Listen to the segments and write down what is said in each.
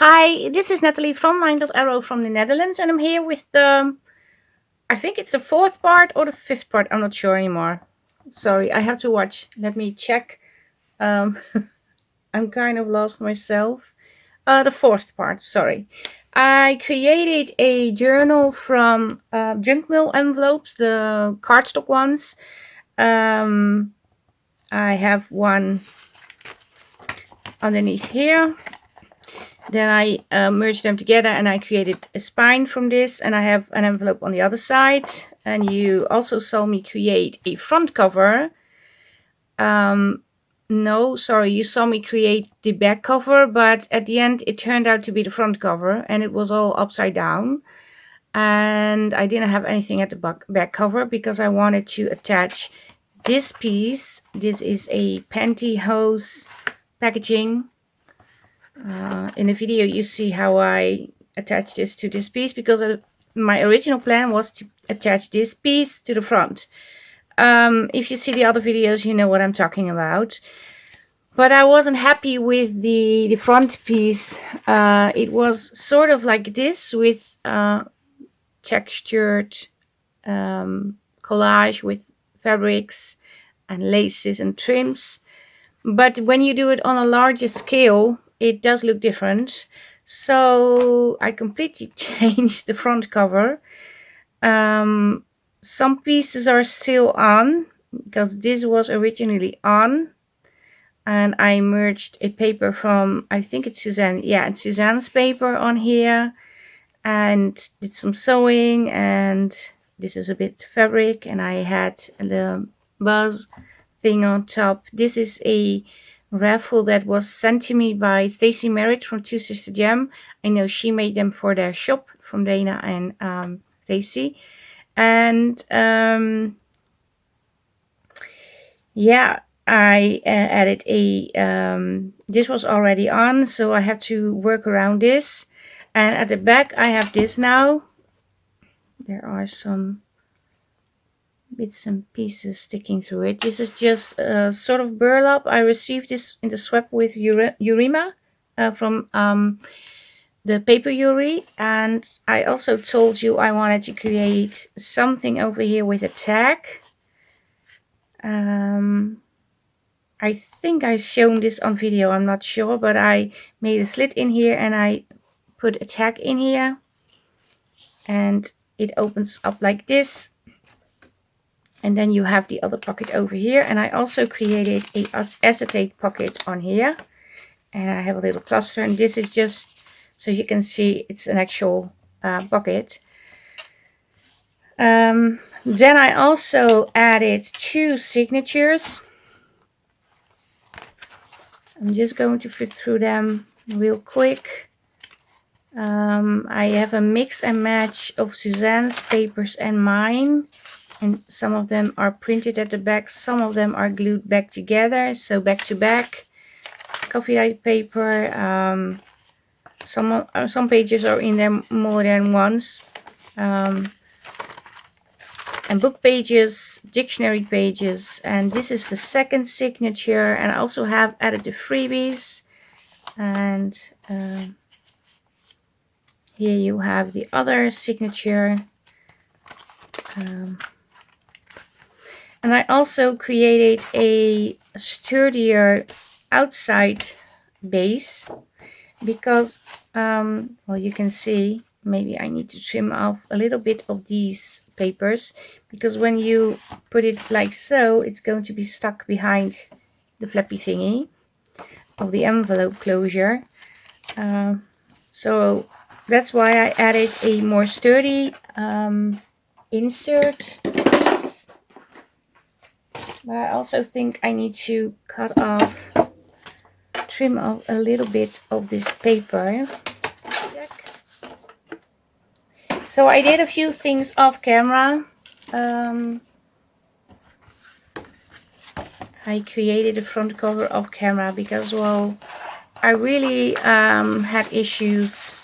Hi, this is Nathalie from LineDotArrow from the Netherlands, and I'm here with I think it's the fourth part or the fifth part. I'm not sure anymore. Sorry, I have to watch. Let me check. Um, I'm kind of lost myself. The fourth part, sorry. I created a journal from junk mail envelopes, the cardstock ones. Um, I have one underneath here. Then I merged them together and I created a spine from this, and I have an envelope on the other side. And you also saw me create a front cover. No, sorry, you saw me create the back cover, but at the end it turned out to be the front cover and it was all upside down. And I didn't have anything at the back cover because I wanted to attach this piece. This is a pantyhose packaging. In the video you see how I attach this to this piece, because my original plan was to attach this piece to the front. If you see the other videos, you know what I'm talking about. But I wasn't happy with the front piece. It was sort of like this with textured collage with fabrics and laces and trims. But when you do it on a larger scale, it does look different. So I completely changed the front cover. Some pieces are still on because this was originally on, and I merged a paper from, I think it's Suzanne. Yeah, it's Suzanne's paper on here, and did some sewing, and this is a bit fabric, and I had the buzz thing on top. This is a raffle that was sent to me by Stacy Merritt from Two Sister Jam. I know she made them for their shop, from Dana and Stacy. And yeah, I added a this was already on, so I have to work around this. And at the back I have this now. There are some bits and pieces sticking through it. This is just a sort of burlap. I received this in the swap with Urima from the paper Yuri, and I also told you I wanted to create something over here with a tag. I think I've shown this on video, I'm not sure, but I made a slit in here and I put a tag in here, and it opens up like this. And then you have the other pocket over here, and I also created a acetate pocket on here, and I have a little cluster, and this is just so you can see it's an actual pocket. Then I also added 2 signatures. I'm just going to flip through them real quick. I have a mix and match of Suzanne's papers and mine, and some of them are printed at the back, some of them are glued back together, so back to back. Coffee dyed paper. Some pages are in there more than once. And book pages, dictionary pages, and this is the second signature. And I also have added the freebies, and here you have the other signature. And I also created a sturdier outside base because, well, you can see, maybe I need to trim off a little bit of these papers, because when you put it like so, it's going to be stuck behind the flappy thingy of the envelope closure. So that's why I added a more sturdy insert piece. But I also think I need to trim off a little bit of this paper. So I did a few things off camera. I created a front cover off camera because, well, I really had issues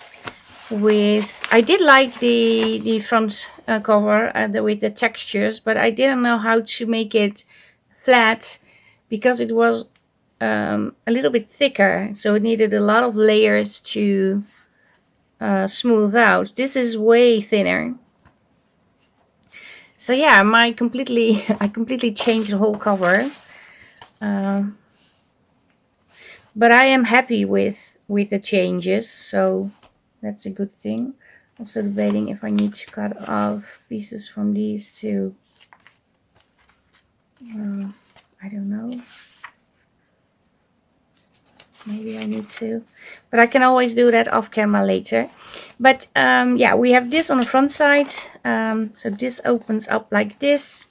with, I did like the front cover with the textures, but I didn't know how to make it flat because it was a little bit thicker, so it needed a lot of layers to smooth out. This is way thinner. So yeah, I completely changed the whole cover. But I am happy with the changes, so that's a good thing. Also debating if I need to cut off pieces from these too. I don't know. Maybe I need to, but I can always do that off camera later. But yeah, we have this on the front side. So this opens up like this,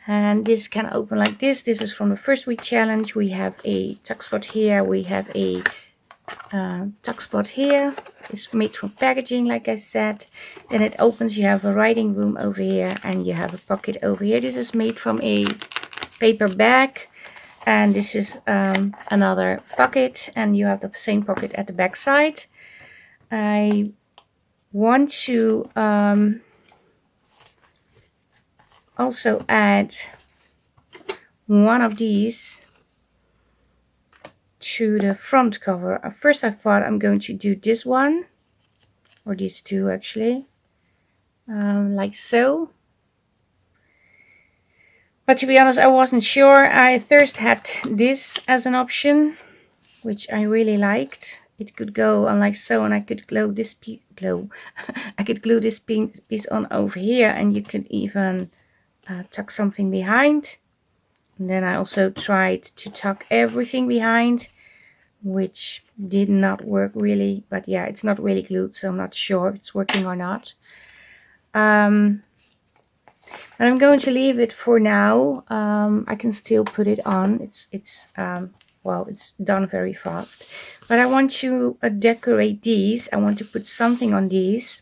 and this can open like this. This is from the first week challenge. We have a tuck spot here. We have a tuck spot here. It's made from packaging, like I said. Then it opens. You have a writing room over here, and you have a pocket over here. This is made from a paper bag. And this is another pocket, and you have the same pocket at the back side. I want to also add one of these to the front cover. First I thought I'm going to do this one, or these two actually, like so. But to be honest, I wasn't sure. I first had this as an option, which I really liked. It could go on like so, and I could glue this piece. I could glue this piece on over here, and you could even tuck something behind. And then I also tried to tuck everything behind, which did not work really. But yeah, it's not really glued, so I'm not sure if it's working or not. And I'm going to leave it for now. I can still put it on. Well, it's done very fast. But I want to decorate these. I want to put something on these.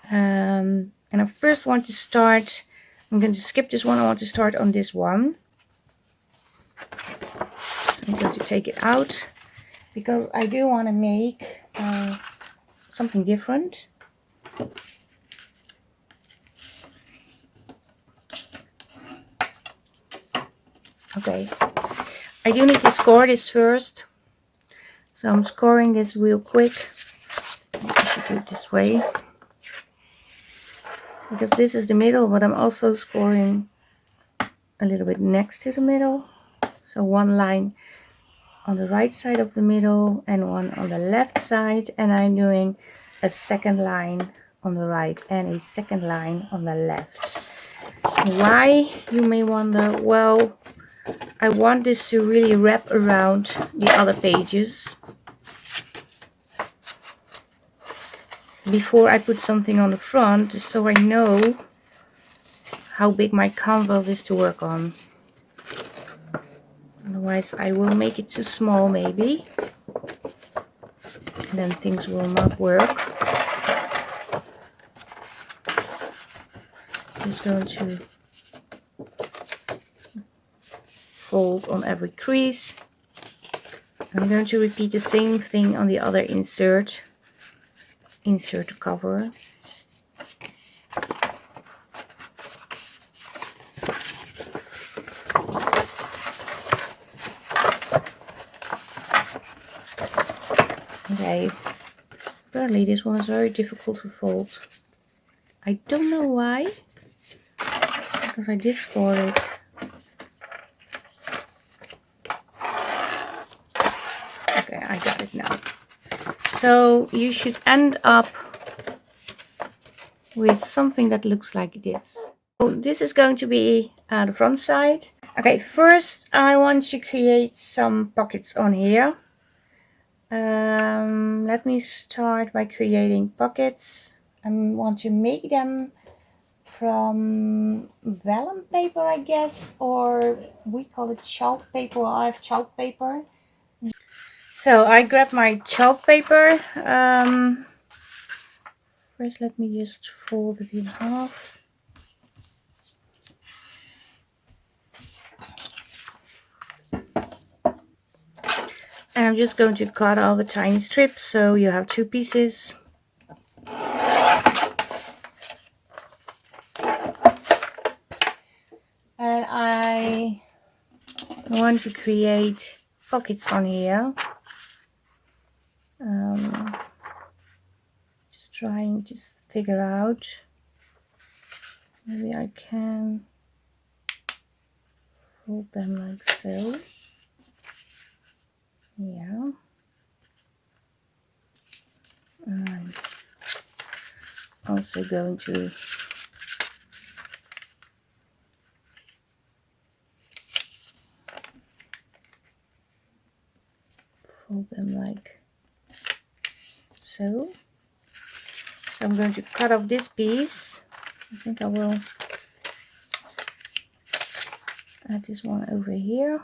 And I first want to start. I'm going to skip this one. I want to start on this one. So I'm going to take it out because I do want to make something different. Okay, I do need to score this first, so I'm scoring this real quick. I should do it this way, because this is the middle, but I'm also scoring a little bit next to the middle. So one line on the right side of the middle and one on the left side, and I'm doing a second line on the right and a second line on the left. Why, you may wonder? Well, I want this to really wrap around the other pages before I put something on the front, so I know how big my canvas is to work on. Otherwise I will make it too small maybe, and then things will not work. I'm just going to fold on every crease. I'm going to repeat the same thing on the other insert to cover. Okay, apparently this one is very difficult to fold. I don't know why, because I did score it. Okay, I got it now. So you should end up with something that looks like this. So this is going to be the front side. Okay, first I want to create some pockets on here. Let me start by creating pockets. I want to make them from vellum paper, I guess, or we call it chalk paper. I have chalk paper. So I grabbed my chalk paper. First, let me just fold it in half. And I'm just going to cut off a tiny strip, so you have two pieces. And I I want to create pockets on here. Just trying to figure out. Maybe I can fold them like so. Yeah. I'm also going to fold them like so. So I'm going to cut off this piece. I think I will add this one over here.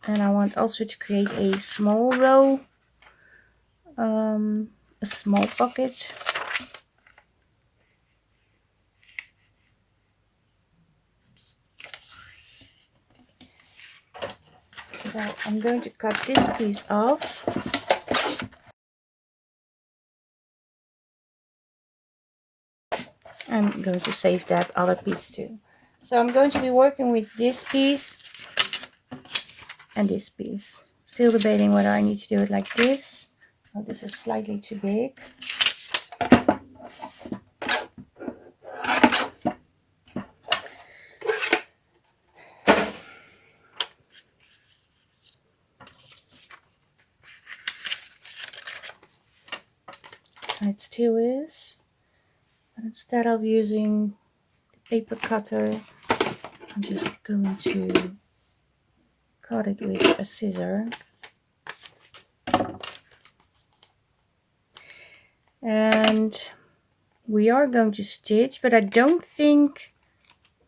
And I want also to create a small row, a small pocket. So I'm going to cut this piece off. I'm going to save that other piece too. So I'm going to be working with this piece and this piece. Still debating whether I need to do it like this. Oh, this is slightly too big. And it still is. But instead of using the paper cutter, I'm just going to cut it with a scissor. And we are going to stitch, but I don't think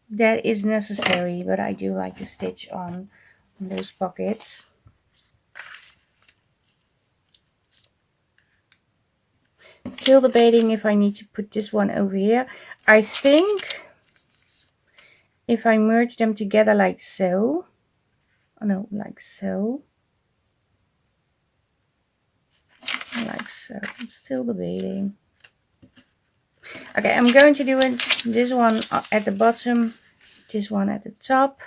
that is necessary, but I do like to stitch on those pockets. Still debating if I need to put this one over here. I think if I merge them together like so, oh no, like so, like so. I'm still debating. Okay, I'm going to do it, this one at the bottom, this one at the top.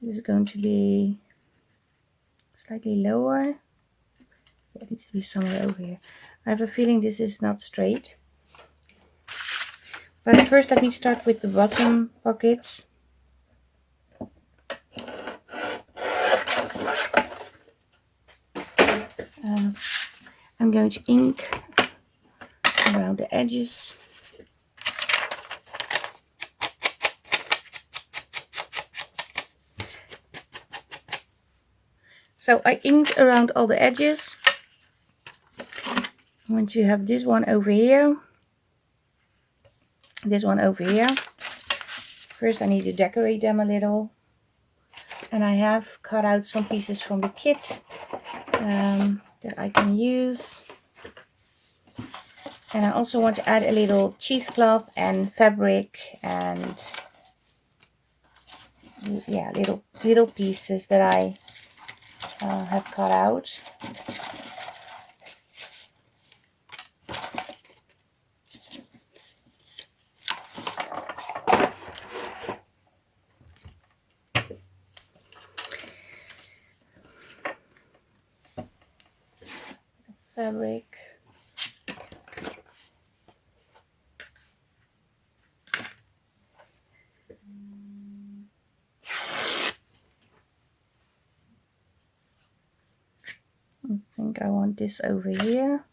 This is going to be slightly lower. It needs to be somewhere over here. I have a feeling this is not straight. But first let me start with the bottom pockets. I'm going to ink around the edges. So I inked around all the edges. I want to have this one over here. This one over here. First I need to decorate them a little. And I have cut out some pieces from the kit that I can use. And I also want to add a little cheesecloth and fabric and yeah, little pieces that I have cut out. Fabric. I think I want this over here.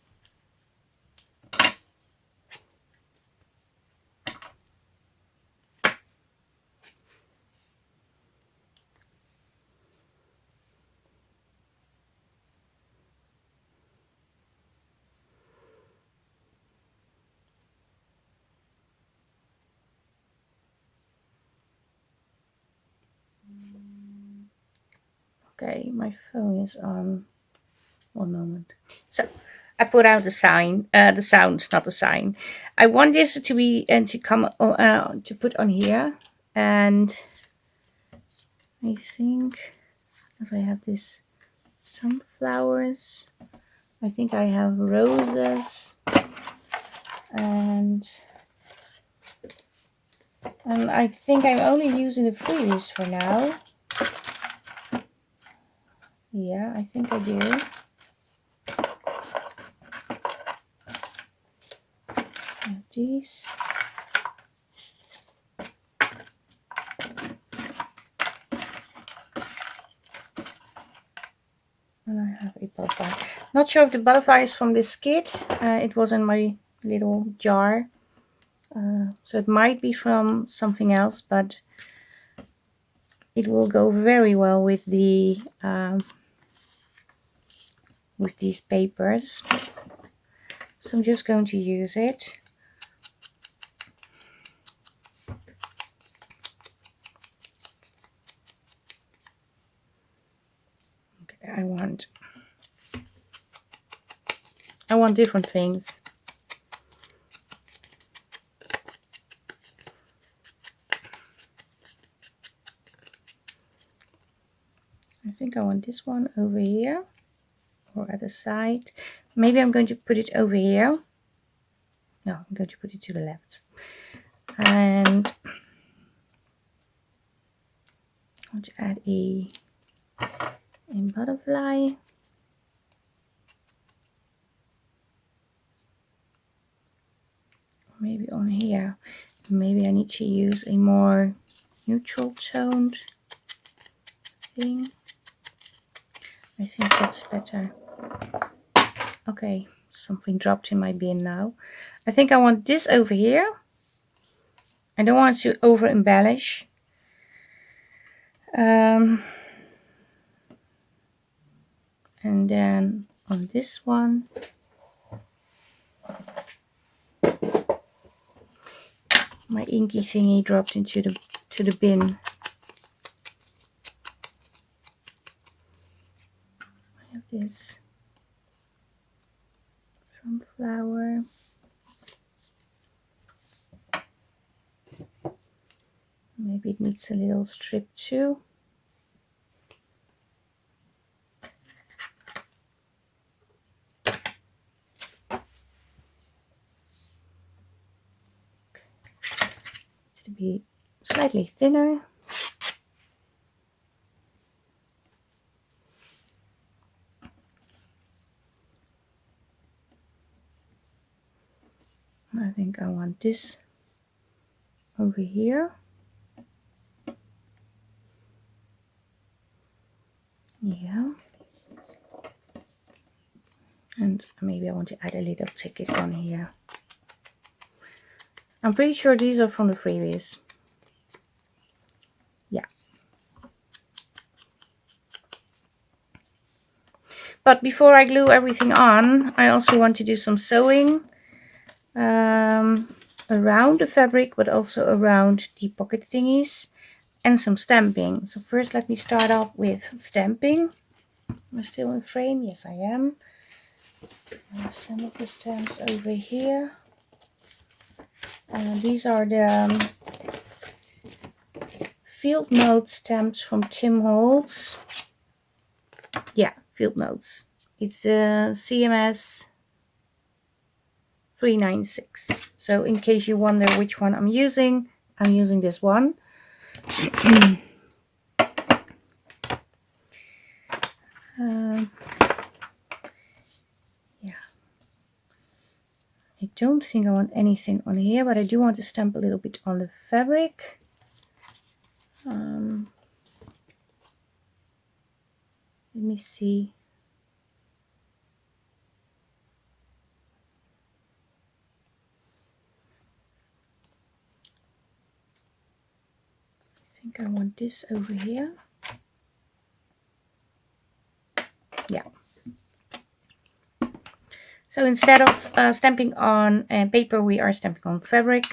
Okay, my phone is on. One moment. So I put out the sign, the sound, not the sign. I want this to be and to come to put on here, and I think as I have this sunflowers, I think I have roses, and And I think I'm only using the freebies for now. Yeah, I think I do. These. And I have a butterfly. Not sure if the butterfly is from this kit. It was in my little jar. So it might be from something else, but it will go very well with the with these papers. So I'm just going to use it. Okay, I want different things. I think I want this one over here or at the side. Maybe I'm going to put it over here. No, I'm going to put it to the left. And I want to add a butterfly. Maybe on here. Maybe I need to use a more neutral toned thing. I think that's better. Okay, something dropped in my bin now. I think I want this over here. I don't want to over embellish. And then on this one, my inky thingy dropped into the bin. I have this sunflower. Maybe it needs a little strip too. Needs to be slightly thinner. I think I want this over here. Yeah. And maybe I want to add a little ticket on here. I'm pretty sure these are from the freebies. Yeah. But before I glue everything on, I also want to do some sewing around the fabric, but also around the pocket thingies, and some stamping. So first let me start off with stamping. Am I still in frame? Yes, I am. I have some of the stamps over here. These are the field note stamps from Tim Holtz. Yeah, field notes. It's the CMS 396. So in case you wonder which one I'm using this one. Yeah. I don't think I want anything on here, but I do want to stamp a little bit on the fabric. Let me see. I think I want this over here. Yeah. So instead of stamping on paper, we are stamping on fabric.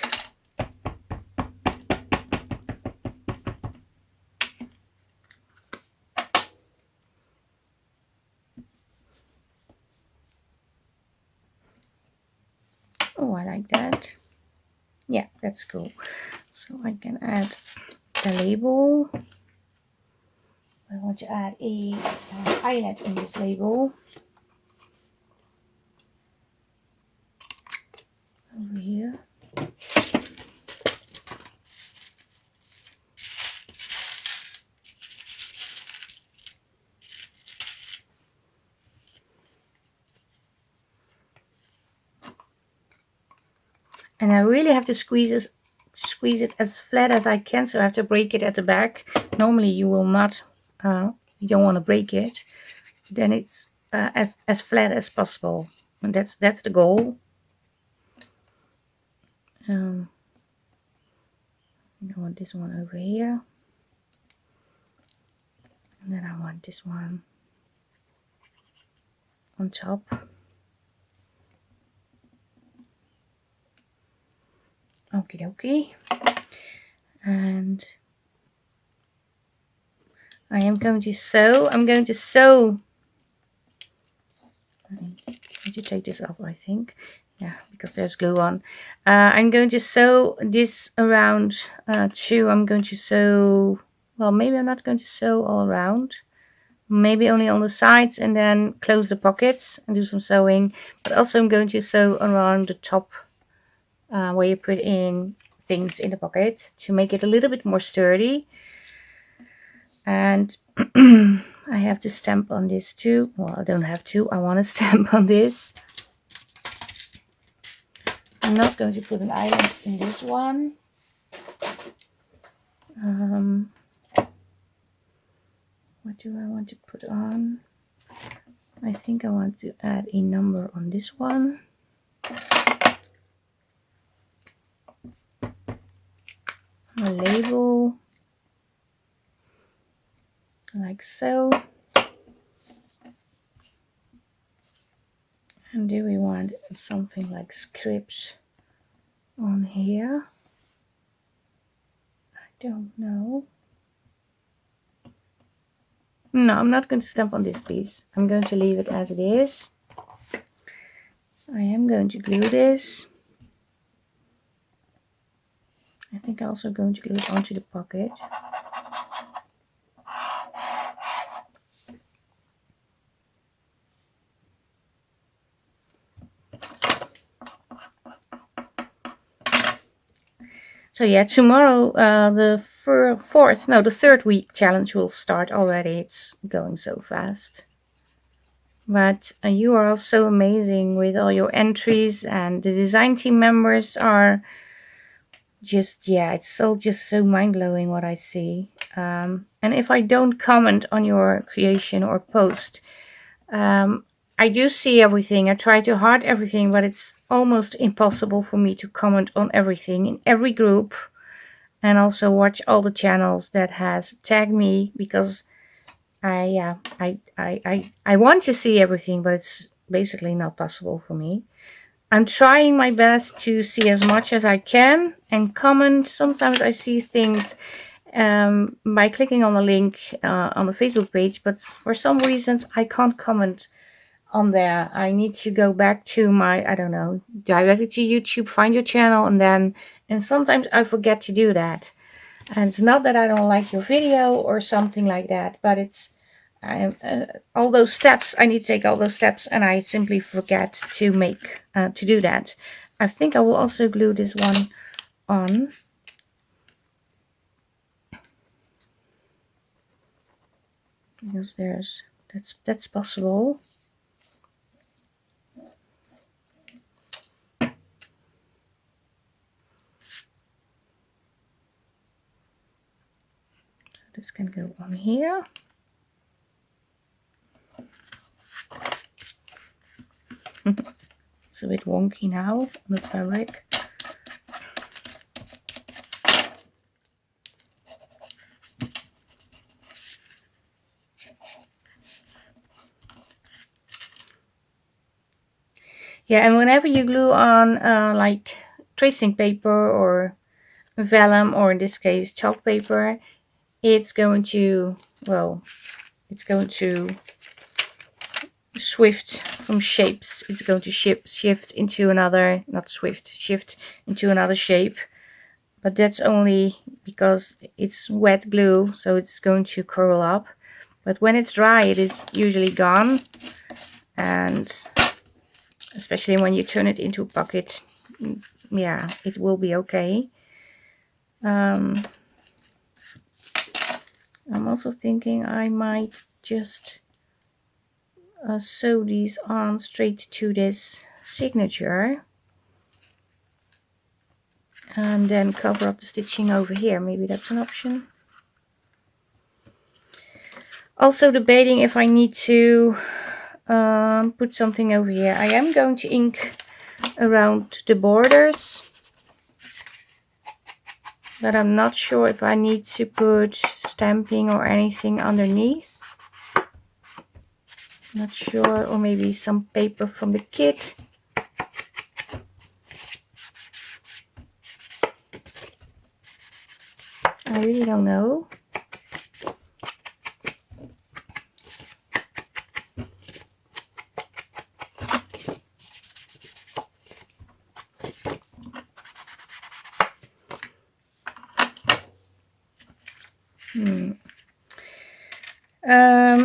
Oh, I like that. Yeah, that's cool. So I can add the label. I want to add a eyelet in this label. Over here. And I really have to squeeze it as flat as I can, so I have to break it at the back. Normally you will not, you don't want to break it. Then it's as flat as possible, and that's the goal. I want this one over here, and then I want this one on top. Okie dokie. And I'm going to sew. I need to take this off, I think. Yeah, because there's glue on. I'm going to sew this around too. I'm going to sew, well, maybe I'm not going to sew all around. Maybe only on the sides, and then close the pockets and do some sewing. But also I'm going to sew around the top where you put in things in the pocket to make it a little bit more sturdy. And I have to stamp on this too. Well, I don't have to. I want to stamp on this. I'm not going to put an island in this one. What do I want to put on? I think I want to add a number on this one. A label. Like so. And do we want something like scripts on here? I don't know. No, I'm not going to stamp on this piece. I'm going to leave it as it is. I am going to glue this. I think I'm also going to glue it onto the pocket. So yeah, tomorrow the third week challenge will start already. It's going so fast. But you are all so amazing with all your entries, and the design team members are just, yeah, it's all just so mind-blowing what I see. And if I don't comment on your creation or post, I do see everything. I try to heart everything, but it's almost impossible for me to comment on everything in every group, and also watch all the channels that has tagged me, because I want to see everything, but it's basically not possible for me. I'm trying my best to see as much as I can and comment. Sometimes I see things by clicking on a link on the Facebook page, but for some reasons I can't comment on there. I need to go back to my, I don't know, directly to YouTube, find your channel, and sometimes I forget to do that. And it's not that I don't like your video or something like that, but it's all those steps. I need to take all those steps, and I simply forget to do that. I think I will also glue this one on. Because that's possible. This can go on here. It's a bit wonky now on the fabric. Yeah, and whenever you glue on like tracing paper or vellum, or in this case chalk paper, it's going to, well, it's going to shift from shapes. It's going to shift into another, not shift into another shape. But that's only because it's wet glue, so it's going to curl up. But when it's dry, it is usually gone. And especially when you turn it into a bucket, yeah, it will be okay. I'm also thinking I might just sew these on straight to this signature. and then cover up the stitching over here. Maybe that's an option. Also debating if I need to put something over here. I am going to ink around the borders, but I'm not sure if I need to put stamping or anything underneath. Not sure, or maybe some paper from the kit. I really don't know.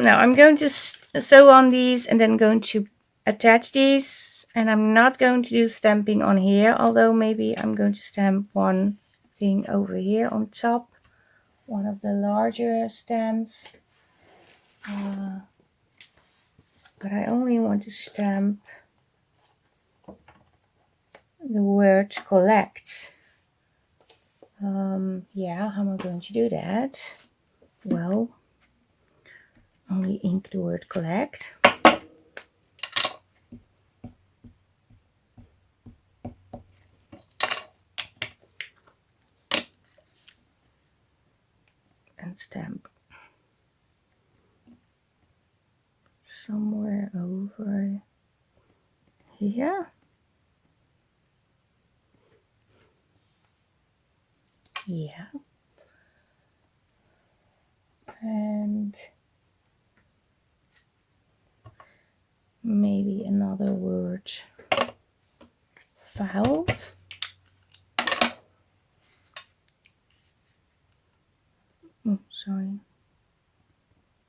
Now I'm going to sew on these and then going to attach these, and I'm not going to do stamping on here, although maybe I'm going to stamp one thing over here on top, one of the larger stamps, but I only want to stamp the word collect. Yeah, how am I going to do that? Well, only ink the word collect. And stamp somewhere over here. Yeah. And maybe another word, filed. Oh, sorry.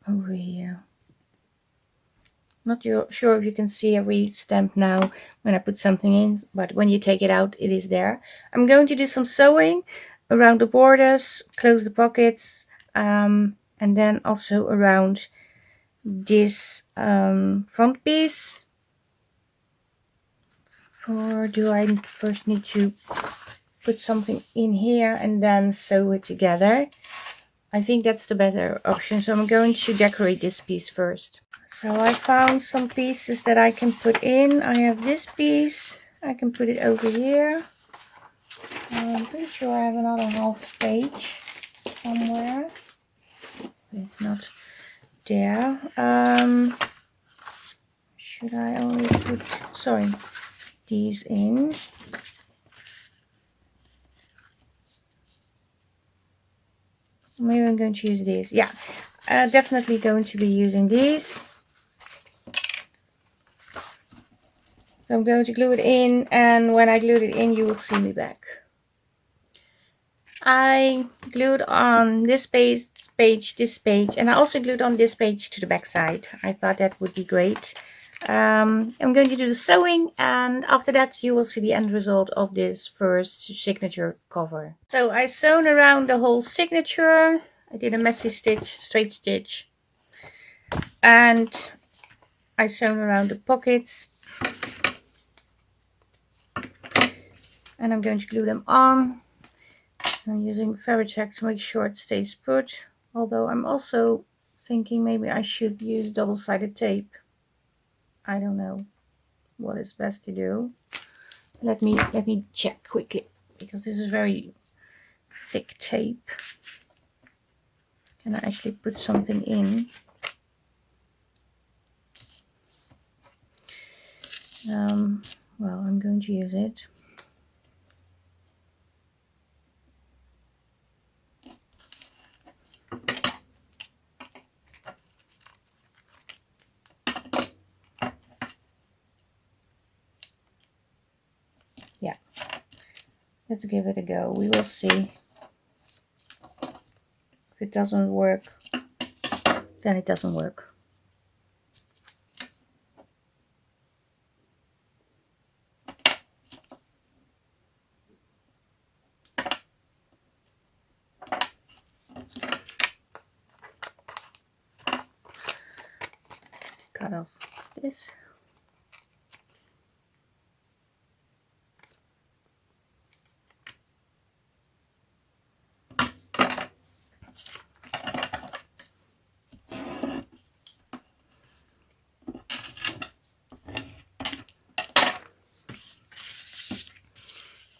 Over here. Not sure if you can see every stamp now when I put something in, but when you take it out, it is there. I'm going to do some sewing around the borders, close the pockets, and then also around this front piece. Or do I first need to put something in here and then sew it together? I think that's the better option. So I'm going to decorate this piece first. So I found some pieces that I can put in. I have this piece. I can put it over here. I'm pretty sure I have another half page somewhere. It's not there. Should I only put, sorry, these in? Maybe I'm going to use these. Yeah, definitely going to be using these. So I'm going to glue it in, and when I glued it in, you will see me back. I glued on this page, this page, and I also glued on this page to the back side. I thought that would be great. I'm going to do the sewing, and after that you will see the end result of this first signature cover. So I sewn around the whole signature. I did a messy stitch, straight stitch, and I sewn around the pockets, and I'm going to glue them on. I'm using Fabri-Tac to make sure it stays put, although I'm also thinking maybe I should use double-sided tape. I don't know what is best to do. Let me check quickly, because this is very thick tape. Can I actually put something in? Well, I'm going to use it. Yeah, let's give it a go. We will see. If it doesn't work, then it doesn't work. Cut off this.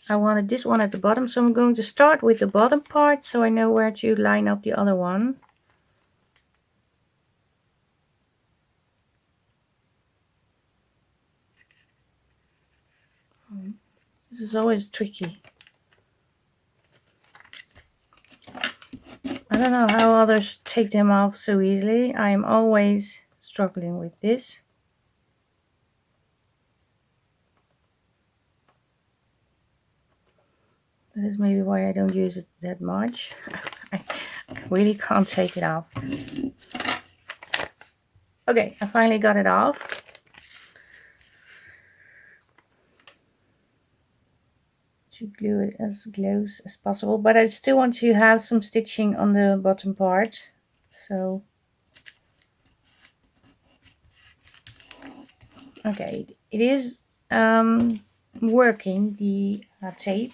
I wanted this one at the bottom, so I'm going to start with the bottom part so I know where to line up the other one. This is always tricky. I don't know how others take them off so easily. I am always struggling with this. That is maybe why I don't use it that much. I really can't take it off. Okay, I finally got it off. To glue it as close as possible, but I still want to have some stitching on the bottom part. So, okay, it is working, the tape.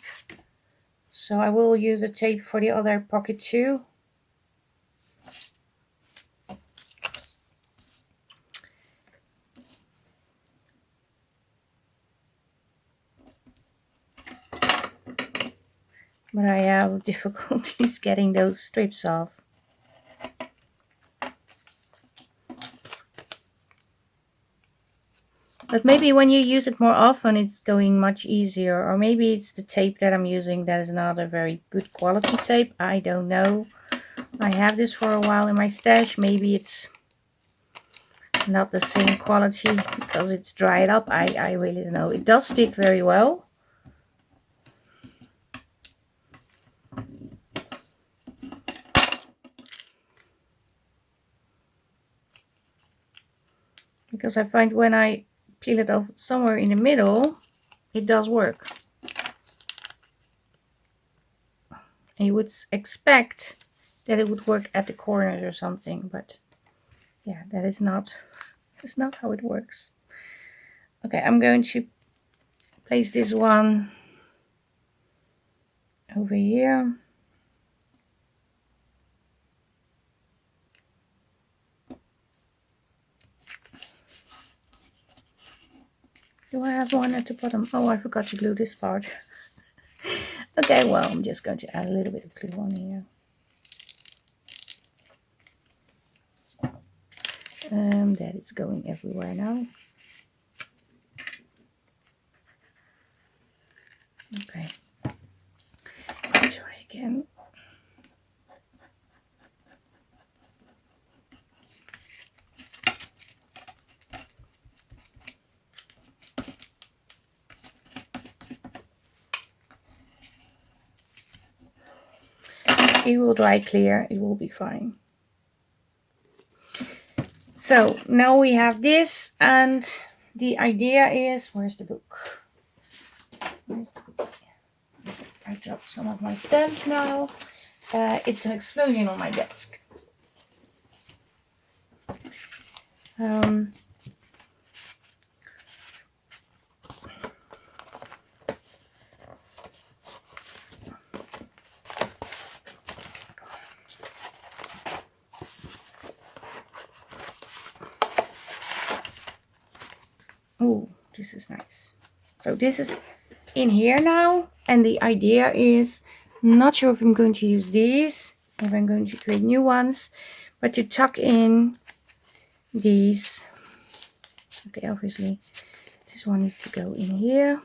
So I will use the tape for the other pocket too. But I have difficulties getting those strips off. But maybe when you use it more often, it's going much easier. Or maybe it's the tape that I'm using that is not a very good quality tape. I don't know. I have this for a while in my stash. Maybe it's not the same quality because it's dried up. I really don't know. It does stick very well. Because I find when I peel it off somewhere in the middle, it does work. And you would expect that it would work at the corners or something, but yeah, that's not how it works. Okay, I'm going to place this one over here. Do I have one at the bottom? Oh, I forgot to glue this part. Okay, well, I'm just going to add a little bit of glue on here. That is going everywhere now. Okay, let's try again. It will dry clear, it will be fine. So now we have this, and the idea is, where's the book? Where's the book? I dropped some of my stamps now. It's an explosion on my desk. Oh, this is nice. So this is in here now, and the idea is, not sure if I'm going to use these, if I'm going to create new ones, but to tuck in these. Okay, obviously this one needs to go in here.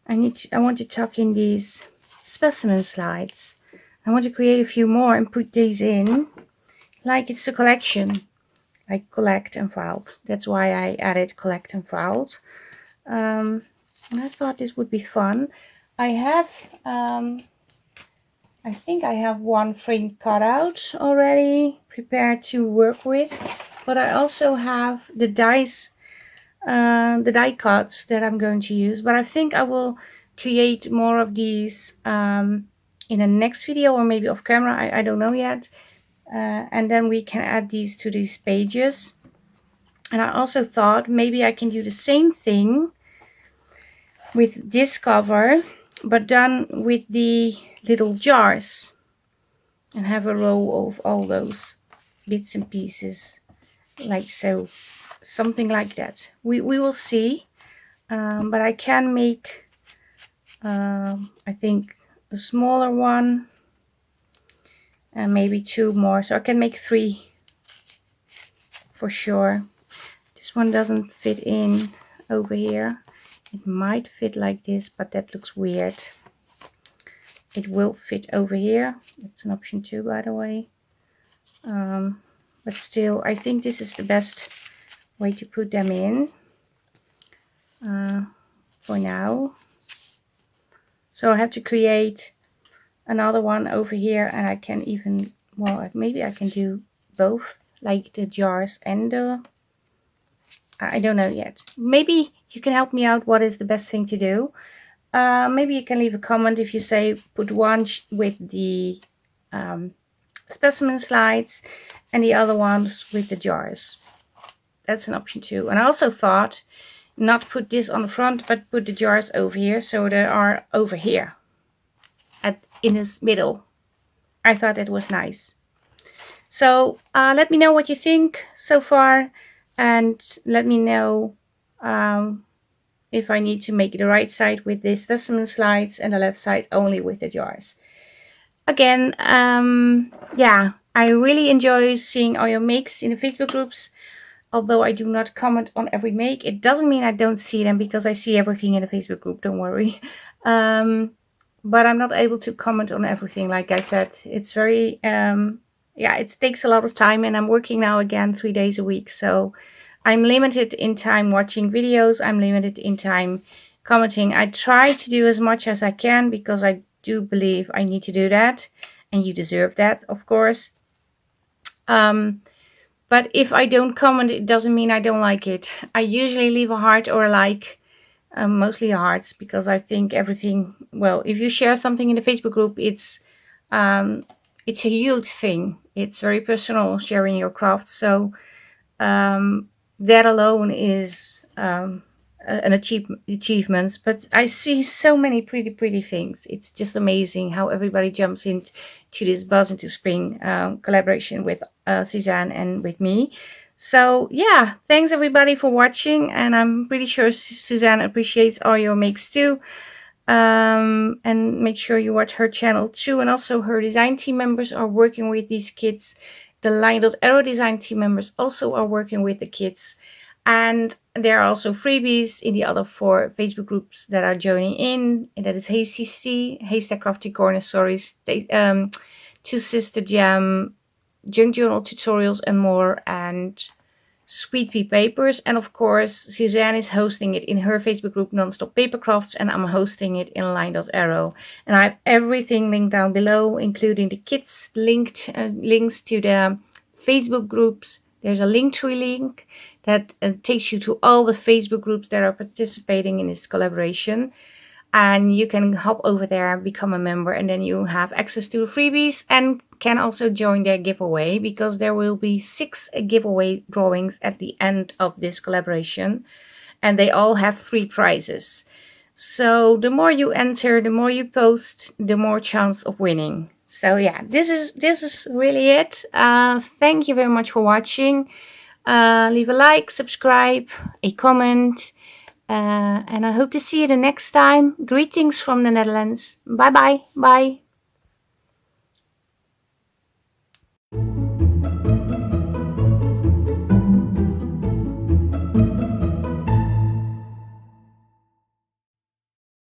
I want to tuck in these specimen slides. I want to create a few more and put these in like it's a collection, like collect and filed. That's why I added collect and filed. And I thought this would be fun. I have, I think I have one frame cut out already, prepared to work with. But I also have the dies, the die cuts that I'm going to use. But I think I will create more of these in the next video, or maybe off camera. I don't know yet. And then we can add these to these pages. And I also thought maybe I can do the same thing with this cover, but done with the little jars, and have a row of all those bits and pieces, like so, something like that. We will see, but I can make I think a smaller one and maybe 2 more, so I can make 3 for sure. This one doesn't fit in over here. It might fit like this, but that looks weird. It will fit over here. It's an option too, by the way. But still, I think this is the best way to put them in for now. So I have to create another one over here, and I can even, well, maybe I can do both, like the jars and the, I don't know yet. Maybe you can help me out what is the best thing to do. Maybe you can leave a comment if you say put one with the specimen slides and the other ones with the jars. That's an option too. And I also thought not put this on the front, but put the jars over here, so they are over here in this middle. I thought that was nice. So let me know what you think so far, and let me know if I need to make the right side with the specimen slides and the left side only with the jars. Again, yeah, I really enjoy seeing all your makes in the Facebook groups. Although I do not comment on every make, it doesn't mean I don't see them, because I see everything in the Facebook group, don't worry. But I'm not able to comment on everything, like I said. It's very, yeah, it takes a lot of time, and I'm working now again 3 days a week. So I'm limited in time watching videos. I'm limited in time commenting. I try to do as much as I can, because I do believe I need to do that. And you deserve that, of course. But if I don't comment, it doesn't mean I don't like it. I usually leave a heart or a like, mostly a heart, because I think everything, well, if you share something in the Facebook group, it's a huge thing. It's very personal, sharing your craft. So that alone is an achievement. But I see so many pretty things. It's just amazing how everybody jumps into this Buzz into Spring collaboration with Suzanne and with me. So yeah, thanks everybody for watching, and I'm pretty sure Suzanne appreciates all your makes too. And make sure you watch her channel too, and also her design team members are working with these kids. The LineDotArrow design team members also are working with the kids. And there are also freebies in the other 4 Facebook groups that are joining in. And that is Haystack, Crafty Corner, Two Sister Jam, Junk Journal tutorials and more, and Sweet Pea Papers. And of course, Suzanne is hosting it in her Facebook group, Nonstop Papercrafts, and I'm hosting it in Line.Arrow. And I have everything linked down below, including the kids links to the Facebook groups. There's a Linktree link that takes you to all the Facebook groups that are participating in this collaboration. And you can hop over there, become a member, and then you have access to the freebies and can also join their giveaway, because there will be 6 giveaway drawings at the end of this collaboration, and they all have 3 prizes. So the more you enter, the more you post, the more chance of winning. So yeah, this is really it. Thank you very much for watching. Leave a like, subscribe, a comment. And I hope to see you the next time. Greetings from the Netherlands. Bye bye. Bye.